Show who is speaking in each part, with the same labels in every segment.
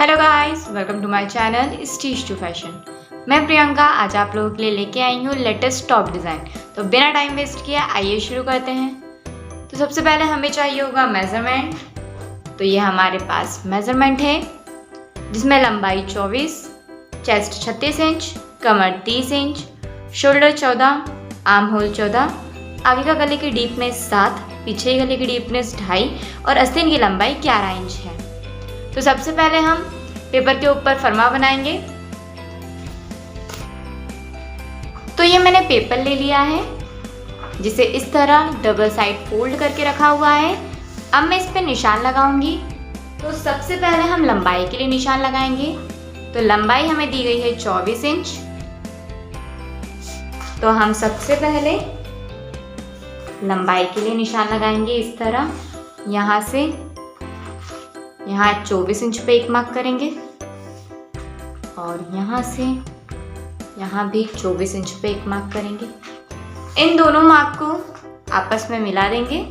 Speaker 1: Hello guys, welcome to my channel stitch to fashion. मैं प्रियंका आज आप लोगों के लिए लेके आई हूँ लेटेस्ट टॉप डिज़ाइन। तो बिना टाइम वेस्ट किए आइए शुरू करते हैं। तो सबसे पहले हमें चाहिए होगा मेज़रमेंट। तो ये हमारे पास मेज़रमेंट है जिसमें लंबाई 24, चेस्ट 36 इंच, कमर 30 इंच, शोल्डर 14, आर्म होल 14, आगे का गले की डीपनेस 7, पीछे गले की डीपनेस 2.5 और आस्तीन की लंबाई 11 इंच है। तो सबसे पहले हम पेपर के ऊपर फरमा बनाएंगे। तो ये मैंने पेपर ले लिया है जिसे इस तरह डबल साइड फोल्ड करके रखा हुआ है। अब मैं इस पे निशान लगाऊंगी। तो सबसे पहले हम लंबाई के लिए निशान लगाएंगे। तो लंबाई हमें दी गई है 24 इंच। तो हम सबसे पहले लंबाई के लिए निशान लगाएंगे इस तरह। यहाँ से यहाँ 24 इंच पे एक मार्क करेंगे और यहाँ से यहाँ भी 24 इंच पे एक मार्क करेंगे। इन दोनों मार्क को आपस में मिला देंगे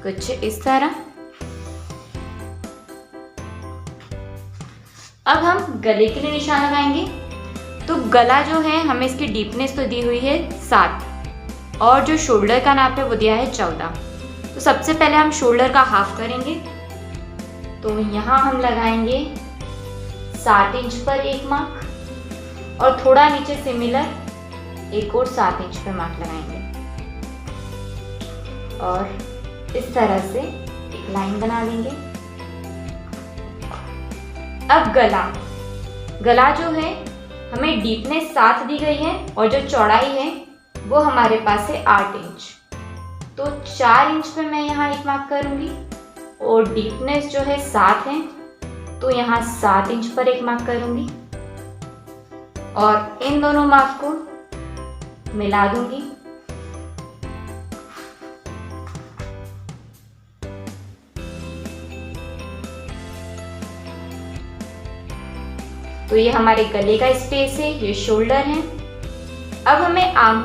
Speaker 1: कुछ इस तरह। अब हम गले के लिए निशान लगाएंगे। तो गला जो है हमें इसकी डीपनेस तो दी हुई है 7 और जो शोल्डर का नाप है वो दिया है 14। तो सबसे पहले हम शोल्डर का हाफ करेंगे। तो यहाँ हम लगाएंगे 7 इंच पर एक मार्क और थोड़ा नीचे सिमिलर एक और 7 इंच पर मार्क लगाएंगे और इस तरह से एक लाइन बना लेंगे। अब गला जो है हमें डीपनेस 7 दी गई है और जो चौड़ाई है वो हमारे पास है 8 इंच। तो 4 इंच पे मैं यहाँ एक मार्क करूंगी और डीपनेस जो है 7 है तो यहाँ 7 इंच पर एक मार्क करूंगी और इन दोनों मार्क को मिला दूंगी। तो ये हमारे गले का स्पेस है, ये शोल्डर है। अब हमें आर्म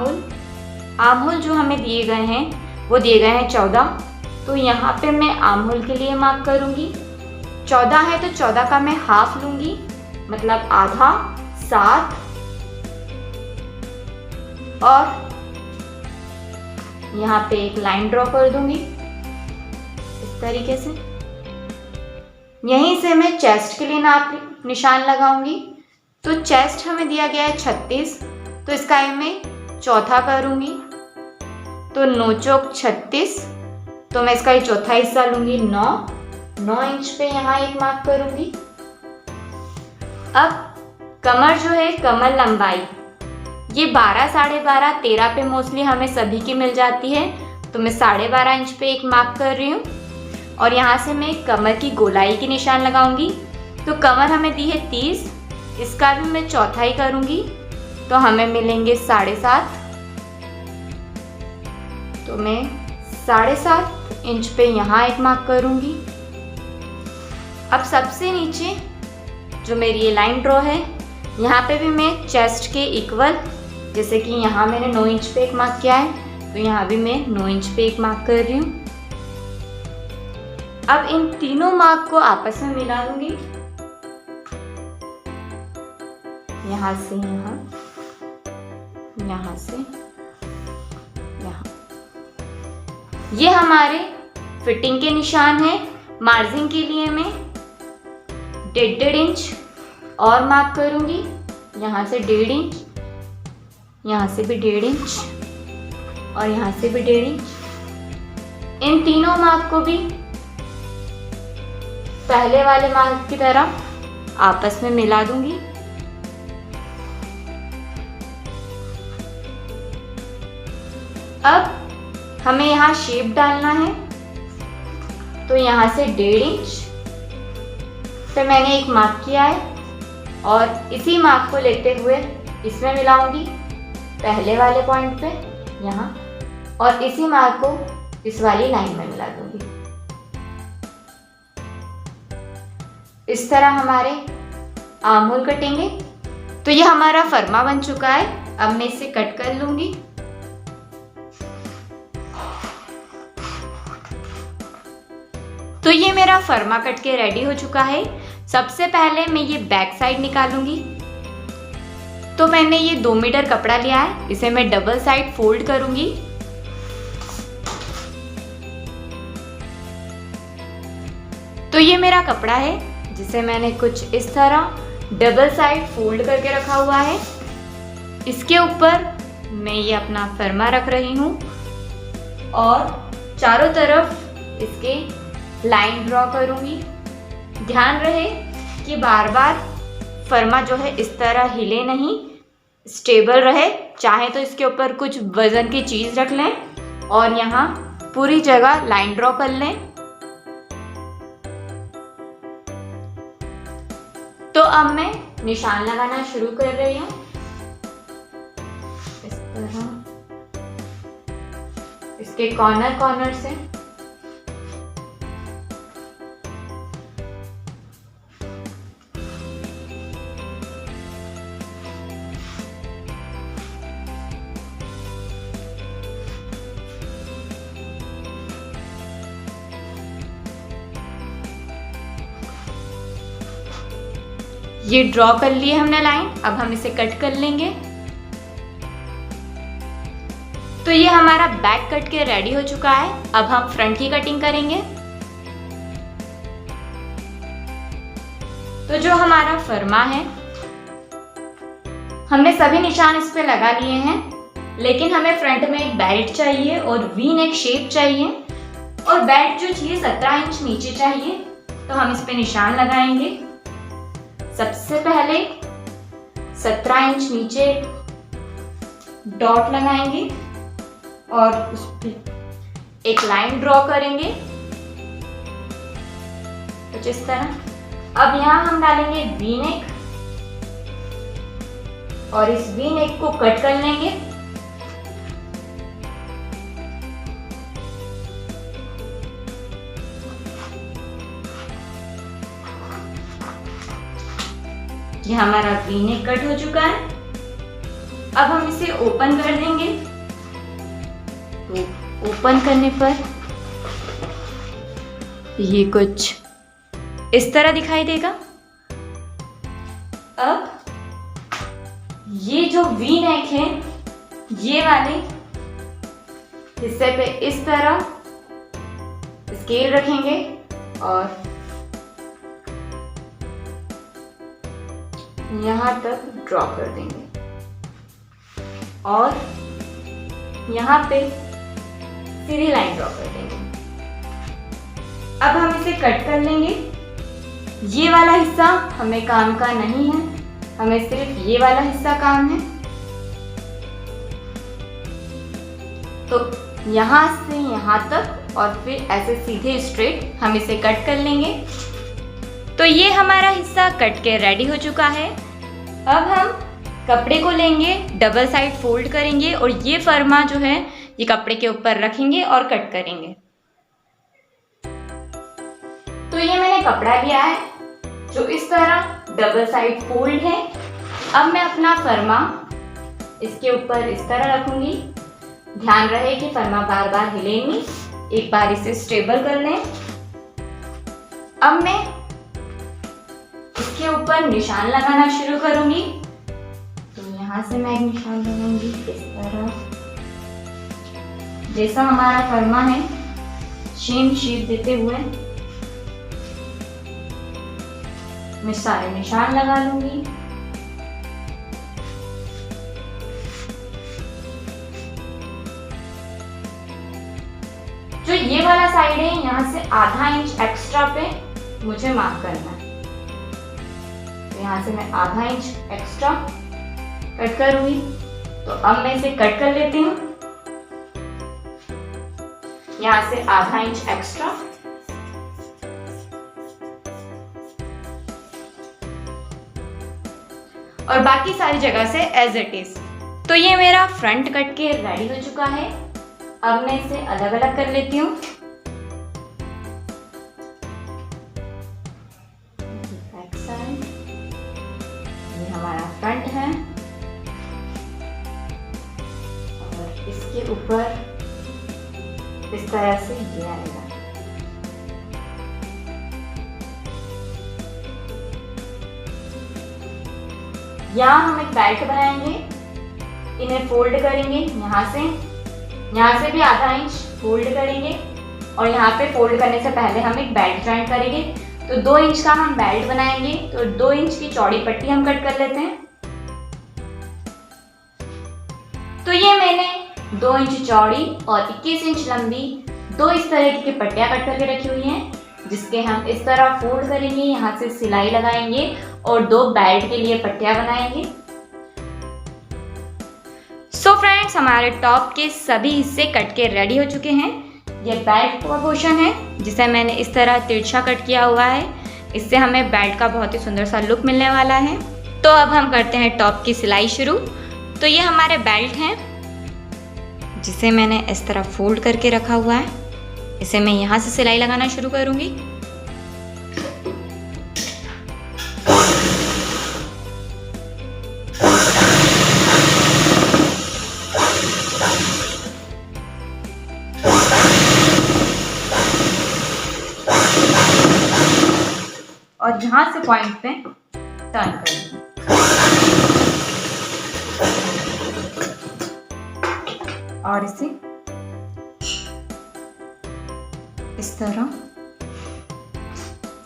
Speaker 1: होल जो हमें दिए गए हैं वो दिए गए हैं 14। तो यहाँ पे मैं आर्म होल के लिए मार्क करूंगी। 14 है तो 14 का मैं हाफ लूंगी, मतलब आधा 7 और यहाँ पे एक लाइन ड्रॉ कर दूंगी इस तरीके से। यहीं से मैं चेस्ट के लिए निशान लगाऊंगी। तो चेस्ट हमें दिया गया है 36, तो इसका मैं चौथा करूंगी। तो 9 चौक 36, तो मैं इसका चौथा हिस्सा लूंगी 9 इंच पे यहाँ एक मार्क करूंगी। अब कमर जो है, कमर लंबाई ये 12, 12.5, 13 पे मोस्टली हमें सभी की मिल जाती है। तो मैं 12.5 इंच पे एक मार्क कर रही हूँ और यहाँ से मैं कमर की गोलाई की निशान लगाऊंगी। तो कमर हमें दी है 30, इसका भी मैं चौथा ही करूंगी। तो हमें मिलेंगे 7.5। तो मैं 7.5 इंच पे यहाँ एक मार्क करूंगी। अब सबसे नीचे जो मेरी ये लाइन ड्रॉ है यहाँ पे भी मैं चेस्ट के इक्वल, जैसे कि यहाँ मैंने 9 इंच पे एक मार्क किया है तो यहाँ भी मैं 9 इंच पे एक मार्क कर रही हूँ। अब इन तीनों मार्क को आपस में मिला दूंगी। यहाँ से यहाँ, यहाँ से यहाँ। ये हमारे फिटिंग के निशान है। मार्जिन के लिए मैं 1.5 इंच और मार्क करूंगी। यहाँ से 1.5 इंच, यहाँ से भी 1.5 इंच और यहाँ से भी 1.5 इंच। इन तीनों मार्क को भी पहले वाले मार्क की तरह आपस में मिला दूंगी। अब हमें यहाँ शेप डालना है। तो यहाँ से 1.5 इंच पे मैंने एक मार्क किया है और इसी मार्क को लेते हुए इसमें मिलाऊंगी पहले वाले पॉइंट पे यहाँ, और इसी मार्क को इस वाली लाइन में मिला दूंगी। इस तरह हमारे आर्म होल कटेंगे। तो ये हमारा फरमा बन चुका है। अब मैं इसे कट कर लूंगी। तो ये मेरा फर्मा कट के रेडी हो चुका है। सबसे पहले मैं ये बैक साइड निकालूंगी। तो मैंने ये 2 मीटर कपड़ा लिया है, इसे मैं डबल साइड फोल्ड करूंगी। तो ये मेरा कपड़ा है जिसे मैंने कुछ इस तरह डबल साइड फोल्ड करके रखा हुआ है। इसके ऊपर मैं ये अपना फर्मा रख रही हूँ और चारों तरफ इसके लाइन ड्रॉ करूँगी। ध्यान रहे कि बार बार फर्मा जो है इस तरह हिले नहीं, स्टेबल रहे। चाहे तो इसके ऊपर कुछ वजन की चीज़ रख लें और यहाँ पूरी जगह लाइन ड्रॉ कर लें। तो अब मैं निशान लगाना शुरू कर रही हूँ इस तरह, इसके कॉर्नर से। ये ड्रॉ कर लिए हमने लाइन, अब हम इसे कट कर लेंगे। तो ये हमारा बैक कट के रेडी हो चुका है। अब हम फ्रंट की कटिंग करेंगे। तो जो हमारा फर्मा है, हमने सभी निशान इस पे लगा लिए हैं, लेकिन हमें फ्रंट में एक बेल्ट चाहिए और वी नेक शेप चाहिए और बेल्ट जो चाहिए 17 इंच नीचे चाहिए। तो हम इस पे निशान लगाएंगे। सबसे पहले 17 इंच नीचे डॉट लगाएंगे और उस पर एक लाइन ड्रॉ करेंगे कुछ इस तरह। अब यहाँ हम डालेंगे वी नेक और इस वी नेक को कट कर लेंगे। ये हमारा वी नेक कट हो चुका है। अब हम इसे ओपन कर देंगे। तो ओपन करने पर ये कुछ इस तरह दिखाई देगा। अब ये जो वी नेक है, ये वाले हिस्से पे इस तरह स्केल रखेंगे और यहाँ तक ड्रॉ कर देंगे और यहाँ पे सीधी लाइन ड्रॉ कर देंगे। अब हम इसे कट कर लेंगे। ये वाला हिस्सा हमें काम का नहीं है, हमें सिर्फ ये वाला हिस्सा काम है। तो यहाँ से यहाँ तक और फिर ऐसे सीधे स्ट्रेट हम इसे कट कर लेंगे। तो ये हमारा हिस्सा कट के रेडी हो चुका है। अब हम कपड़े को लेंगे, डबल साइड फोल्ड करेंगे और ये फर्मा जो है ये कपड़े के ऊपर रखेंगे और कट करेंगे। तो ये मैंने कपड़ा लिया है जो इस तरह डबल साइड फोल्ड है। अब मैं अपना फर्मा इसके ऊपर इस तरह रखूंगी। ध्यान रहे कि फर्मा बार बार हिले नहीं, एक बार इसे स्टेबल कर लें। अब मैं इसके ऊपर निशान लगाना शुरू करूंगी। तो यहाँ से मैं एक निशान लगाऊंगी इस तरह, जैसा हमारा फर्मा है सेम शेप देते हुए मैं सारे निशान लगा लूंगी। जो ये वाला साइड है, यहाँ से आधा इंच एक्स्ट्रा पे मुझे मार्क करना है। तो यहाँ से मैं आधा इंच एक्स्ट्रा कट करूंगी। तो अब मैं इसे कट कर लेती हूँ। यहाँ से आधा इंच एक्स्ट्रा और बाकी सारी जगह से एज इट इज। तो ये मेरा फ्रंट कट के रेडी हो चुका है। अब मैं इसे अलग अलग कर लेती हूँ। बैक साइड, ये हमारा फ्रंट है और इसके ऊपर इस तरह से ये आएगा। यहाँ हम एक बेल्ट बनाएंगे, इन्हें फोल्ड करेंगे, यहाँ से भी आधा इंच फोल्ड करेंगे और यहाँ पे फोल्ड करने से पहले हम एक बेल्ट जॉइंट करेंगे। तो 2 इंच का हम बेल्ट बनाएंगे, तो 2 इंच की चौड़ी पट्टी हम कट कर लेते हैं। तो ये मैंने 2 इंच चौड़ी और 21 इंच लंबी 2 इस तरह की पट्टियां कट करके रखी हुई हैं, जिसके हम इस तरह फोल्ड करेंगे, यहाँ से सिलाई लगाएंगे और 2 बेल्ट के लिए पट्टियां बनाएंगे। सो फ्रेंड्स, हमारे टॉप के सभी हिस्से कट के रेडी हो चुके हैं। ये बेल्ट का पोर्शन है जिसे मैंने इस तरह तिरछा कट किया हुआ है। इससे हमें बेल्ट का बहुत ही सुंदर सा लुक मिलने वाला है। तो अब हम करते हैं टॉप की सिलाई शुरू। तो ये हमारे बेल्ट हैं जिसे मैंने इस तरह फोल्ड करके रखा हुआ है। इसे मैं यहाँ से सिलाई लगाना शुरू करूँगी। और यहाँ से पॉइंट पे टर्न करेंगे। और इसे इस तरह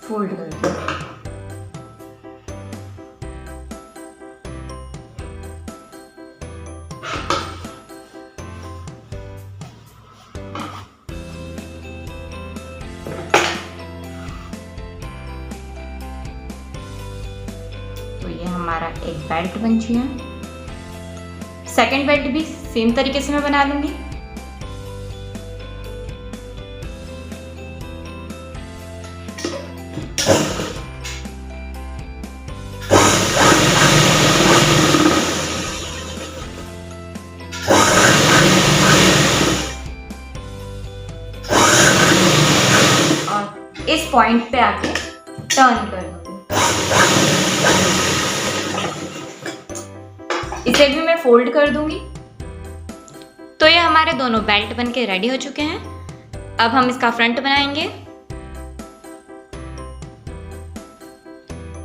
Speaker 1: फोल्ड कर दें। तो ये हमारा एक बेल्ट बन गया। सेकंड बेल्ट भी सेम तरीके से मैं बना लूंगी। और इस पॉइंट पे आके टर्न कर दूंगी। इसे भी मैं फोल्ड कर दूंगी। तो ये हमारे दोनों बेल्ट बनके रेडी हो चुके हैं। अब हम इसका फ्रंट बनाएंगे।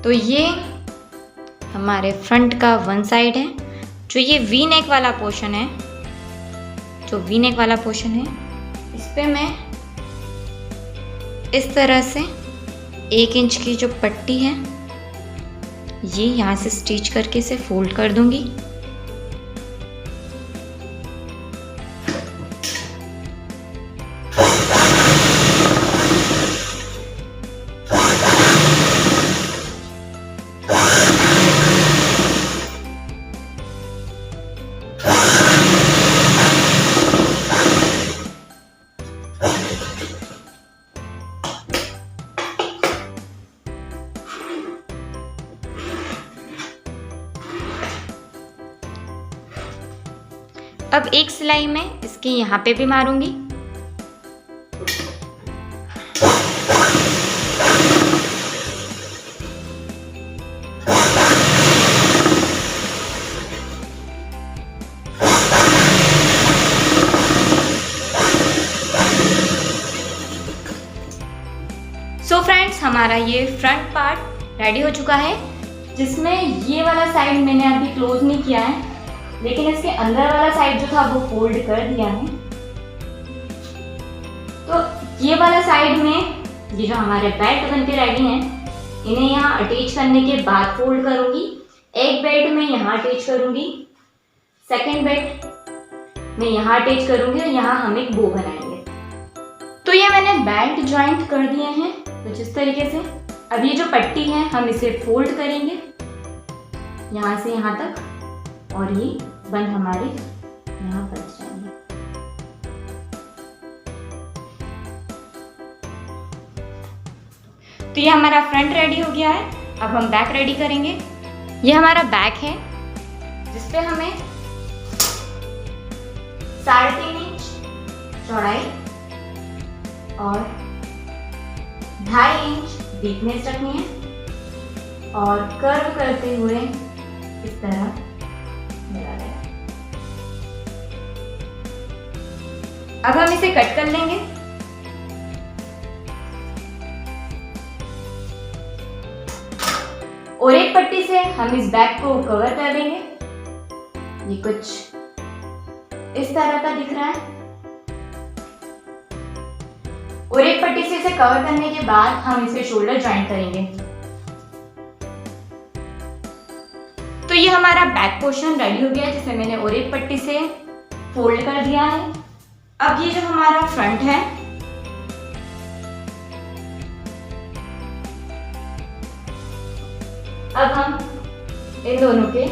Speaker 1: तो ये हमारे फ्रंट का वन साइड है। जो ये वी नेक वाला पोर्शन है, इस पे मैं इस तरह से 1 इंच की जो पट्टी है, ये यहाँ से स्टिच करके इसे फोल्ड कर दूंगी। अब एक सिलाई में इसके यहाँ पे भी मारूंगी। सो फ्रेंड्स, हमारा ये फ्रंट पार्ट रेडी हो चुका है, जिसमें ये वाला साइड मैंने अभी क्लोज नहीं किया है, लेकिन इसके अंदर वाला साइड जो था वो फोल्ड कर दिया है। तो ये वाला साइड में ये जो हमारे बेल्ट बनके रेडी हैं, इन्हें यहाँ अटैच करने के बाद फोल्ड करूंगी। एक बेल्ट में यहाँ अटैच करूंगी, सेकंड बेल्ट में यहाँ अटैच करूंगी और यहाँ हम एक बो बनाएंगे। तो ये मैंने बेल्ट ज्वाइंट कर दिए हैं कुछ इस तरीके से। अब ये जो पट्टी है हम इसे फोल्ड करेंगे यहाँ से यहाँ तक, और ये बंद हमारे यहाँ बच जाएंगे। तो ये हमारा फ्रंट रेडी हो गया है। अब हम बैक रेडी करेंगे। ये हमारा बैक है, जिसपे हमें 3.5 इंच चौड़ाई और 2.5 इंच डीपनेस रखनी है और कर्व करते हुए इस तरह मिला देना। अब हम इसे कट कर लेंगे। और एक पट्टी से हम इस बैग को कवर कर देंगे। ये कुछ इस तरह का दिख रहा है। और एक पट्टी से इसे कवर करने के बाद हम इसे शोल्डर जॉइंट करेंगे। तो ये हमारा बैक पोर्शन रेडी हो गया, जिसे मैंने और एक पट्टी से फोल्ड कर दिया है। अब ये जो हमारा फ्रंट है, अब हम इन दोनों के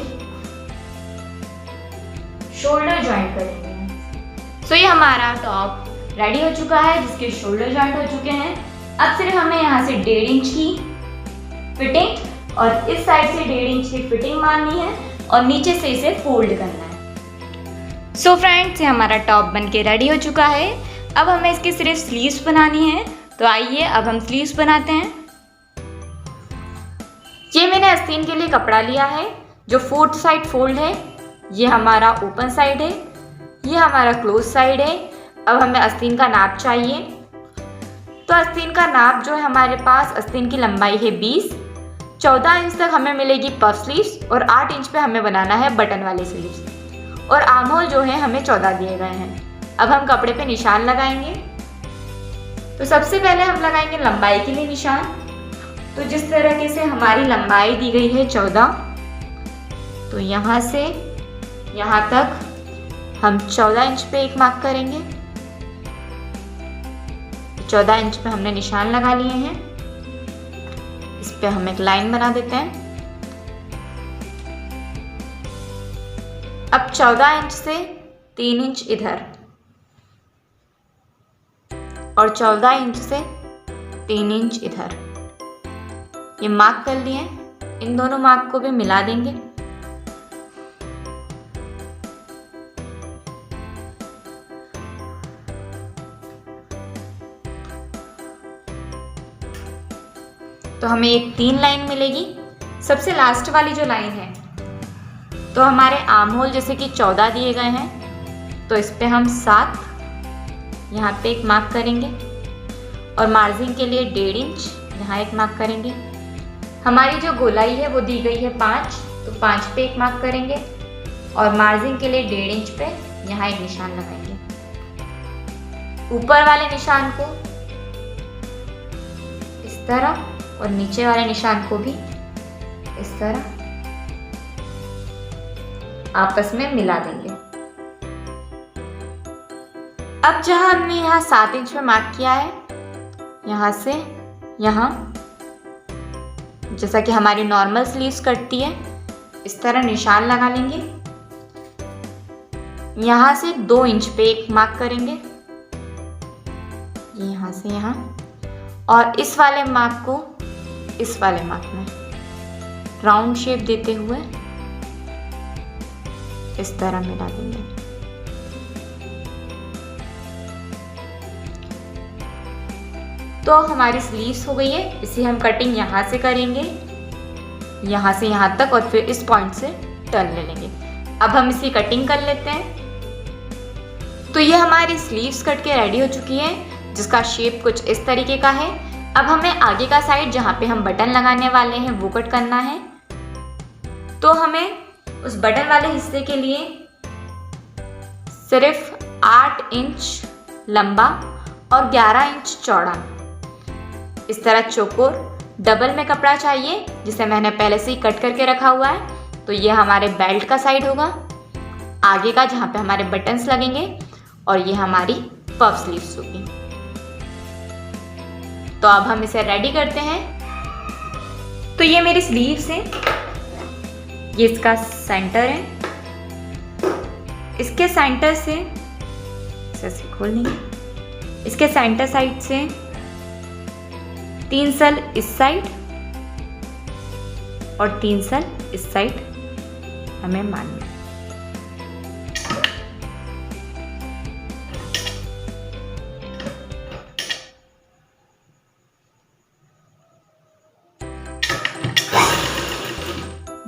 Speaker 1: शोल्डर जॉइंट करेंगे। सो ये हमारा टॉप रेडी हो चुका है, जिसके शोल्डर जॉइंट हो चुके हैं। अब सिर्फ हमें यहाँ से 1.5 इंच की फिटिंग और इस साइड से 1.5 इंच की फिटिंग मारनी है और नीचे से इसे फोल्ड करना है। सो फ्रेंड्स, ये हमारा टॉप बनके रेडी हो चुका है। अब हमें इसकी सिर्फ स्लीव्स बनानी है। तो आइए अब हम स्लीव्स बनाते हैं। ये मैंने आस्तीन के लिए कपड़ा लिया है जो 4th साइड फोल्ड है। ये हमारा ओपन साइड है, ये हमारा क्लोज साइड है। अब हमें आस्तीन का नाप चाहिए। तो आस्तीन का नाप जो है हमारे पास, आस्तीन की लंबाई है 20, 14 इंच तक हमें मिलेगी पफ स्लीव्स और 8 इंच पे हमें बनाना है बटन वाले स्लीव्स। और आर्म होल जो है हमें 14 दिए गए हैं। अब हम कपड़े पे निशान लगाएंगे। तो सबसे पहले हम लगाएंगे लंबाई के लिए निशान। तो जिस तरीके से हमारी लंबाई दी गई है 14, तो यहाँ से यहाँ तक हम 14 इंच पे एक मार्क करेंगे। 14 इंच पे हमने निशान लगा लिए हैं। इस पे हम एक लाइन बना देते हैं। अब 14 इंच से 3 इंच इधर और 14 इंच से 3 इंच इधर, ये मार्क कर लिए। इन दोनों मार्क को भी मिला देंगे। तो हमें एक 3 लाइन मिलेगी। सबसे लास्ट वाली जो लाइन है, तो हमारे आर्म होल जैसे कि 14 दिए गए हैं, तो इस पे हम 7 यहाँ पे एक मार्क करेंगे और मार्जिन के लिए 1.5 इंच यहाँ एक मार्क करेंगे। हमारी जो गोलाई है वो दी गई है 5, तो 5 पे एक मार्क करेंगे और मार्जिन के लिए 1.5 इंच पे यहाँ एक निशान लगाएंगे। ऊपर वाले निशान को इस तरह और नीचे वाले निशान को भी इस तरह आपस में मिला देंगे। अब जहां हमने यहाँ 7 इंच पे मार्क किया है, यहाँ से यहाँ, जैसा कि हमारी नॉर्मल स्लीव्स कटती है, इस तरह निशान लगा लेंगे। यहाँ से 2 इंच पे एक मार्क करेंगे, यहाँ से यहाँ, और इस वाले मार्क को इस वाले मार्क में राउंड शेप देते हुए इस तरह मिला देंगे। तो हमारी स्लीव्स हो गई है। इसे हम कटिंग यहाँ से करेंगे, यहाँ से यहाँ तक, और फिर इस पॉइंट से टर्न ले लेंगे। अब हम इसकी कटिंग कर लेते हैं। तो ये हमारी स्लीव्स कट के रेडी हो चुकी है, जिसका शेप कुछ इस तरीके का है। अब हमें आगे का साइड जहाँ पे हम बटन लगाने वाले हैं वो कट करना है। तो हमें उस बटन वाले हिस्से के लिए सिर्फ 8 इंच लंबा और 11 इंच चौड़ा इस तरह चौकोर डबल में कपड़ा चाहिए, जिसे मैंने पहले से ही कट करके रखा हुआ है। तो ये हमारे बेल्ट का साइड होगा, आगे का जहाँ पे हमारे बटन्स लगेंगे, और ये हमारी पफ स्लीव्स होगी। तो अब हम इसे रेडी करते हैं। तो ये मेरी स्लीव्स हैं, ये इसका सेंटर है। इसके सेंटर से इसे खोल लेंगे। इसके सेंटर साइड से 3 सल इस साइड और 3 सल इस साइड हमें मारना है।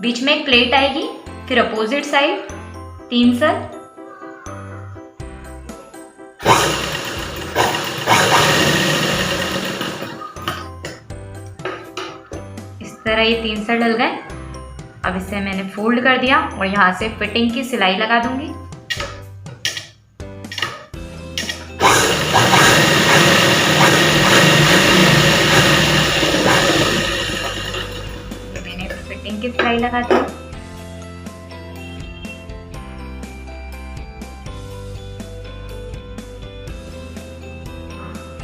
Speaker 1: बीच में एक प्लेट आएगी, फिर अपोजिट साइड 3 सल, इस तरह ये 3 साइड डल गए। अब इसे मैंने फोल्ड कर दिया और यहाँ से फिटिंग की सिलाई लगा दूंगी। ये मैंने फिटिंग की सिलाई लगा दी।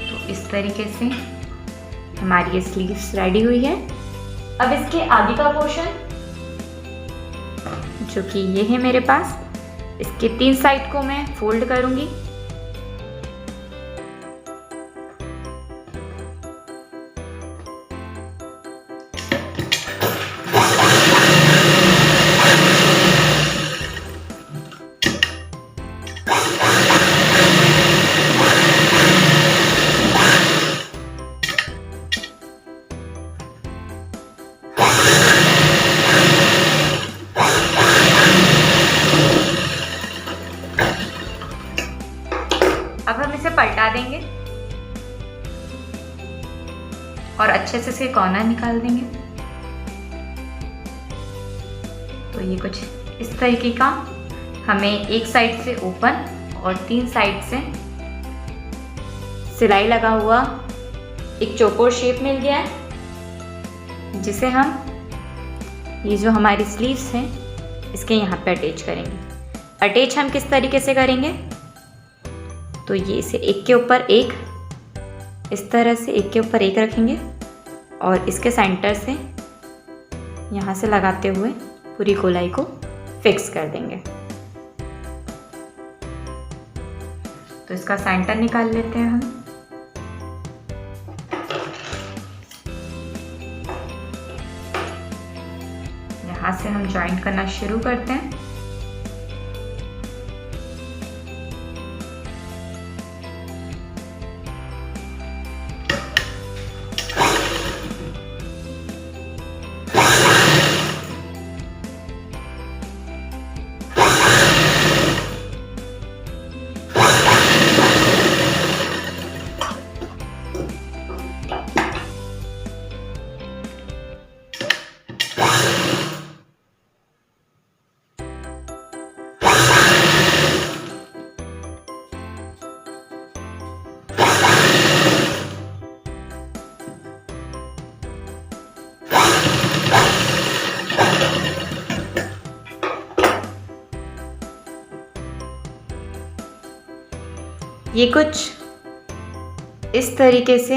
Speaker 1: तो इस तरीके से हमारी ये स्लीव्स रेडी हुई है। अब इसके आगे का पोर्शन जो कि ये है मेरे पास, इसके 3 साइड को मैं फोल्ड करूंगी। अब हम इसे पलटा देंगे और अच्छे से इसके कॉर्नर निकाल देंगे। तो ये कुछ इस तरीके का हमें एक साइड से ओपन और 3 साइड से सिलाई लगा हुआ एक चौकोर शेप मिल गया है, जिसे हम ये जो हमारी स्लीव्स हैं इसके यहाँ पे अटैच करेंगे। अटैच हम किस तरीके से करेंगे, तो ये इसे एक के ऊपर एक, इस तरह से एक के ऊपर एक रखेंगे और इसके सेंटर से यहाँ से लगाते हुए पूरी गोलाई को फिक्स कर देंगे। तो इसका सेंटर निकाल लेते हैं हम। यहाँ से हम जॉइंट करना शुरू करते हैं। ये कुछ इस तरीके से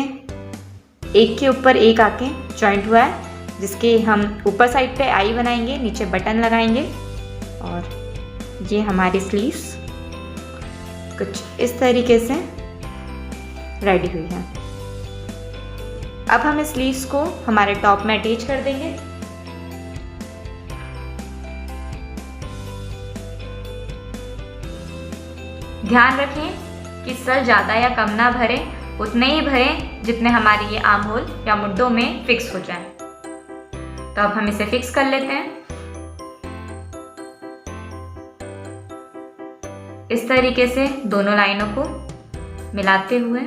Speaker 1: एक के ऊपर एक आके जॉइंट हुआ है, जिसके हम ऊपर साइड पे आई बनाएंगे, नीचे बटन लगाएंगे और ये हमारी स्लीव्स कुछ इस तरीके से रेडी हुई है। अब हम इस स्लीव्स को हमारे टॉप में अटैच कर देंगे। ध्यान रखें कि सर ज़्यादा या कम ना भरे, उतने ही भरें जितने हमारे ये आर्म होल या मुड्डों में फिक्स हो जाए। तो अब हम इसे फिक्स कर लेते हैं। इस तरीके से दोनों लाइनों को मिलाते हुए,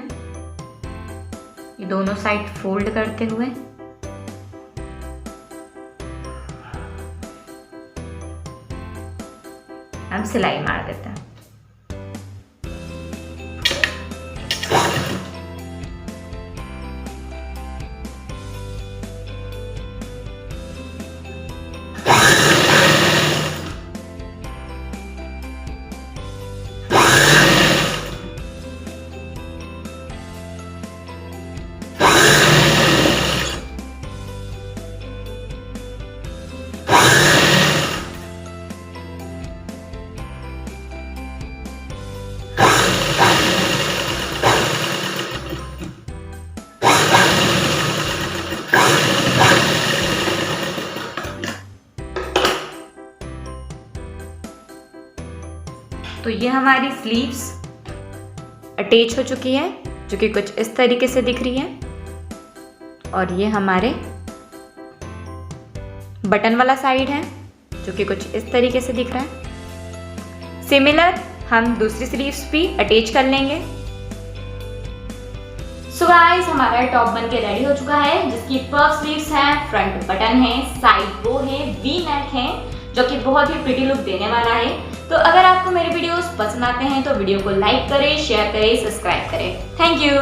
Speaker 1: ये दोनों साइड फोल्ड करते हुए हम सिलाई मार देते हैं। तो ये हमारी स्लीव्स अटैच हो चुकी है, जो कि कुछ इस तरीके से दिख रही है। और ये हमारे बटन वाला साइड है, जो कि कुछ इस तरीके से दिख रहा है। सिमिलर हम दूसरी स्लीव्स भी अटैच कर लेंगे। सो गाइस हमारा टॉप बन के रेडी हो चुका है, जिसकी पफ स्लीव्स हैं, फ्रंट बटन है, साइड बो है, वी नेक है, जो कि बहुत ही प्रिटी लुक देने वाला है। तो अगर आपको मेरे वीडियोस पसंद आते हैं तो वीडियो को लाइक करें, शेयर करें, सब्सक्राइब करें। Thank you.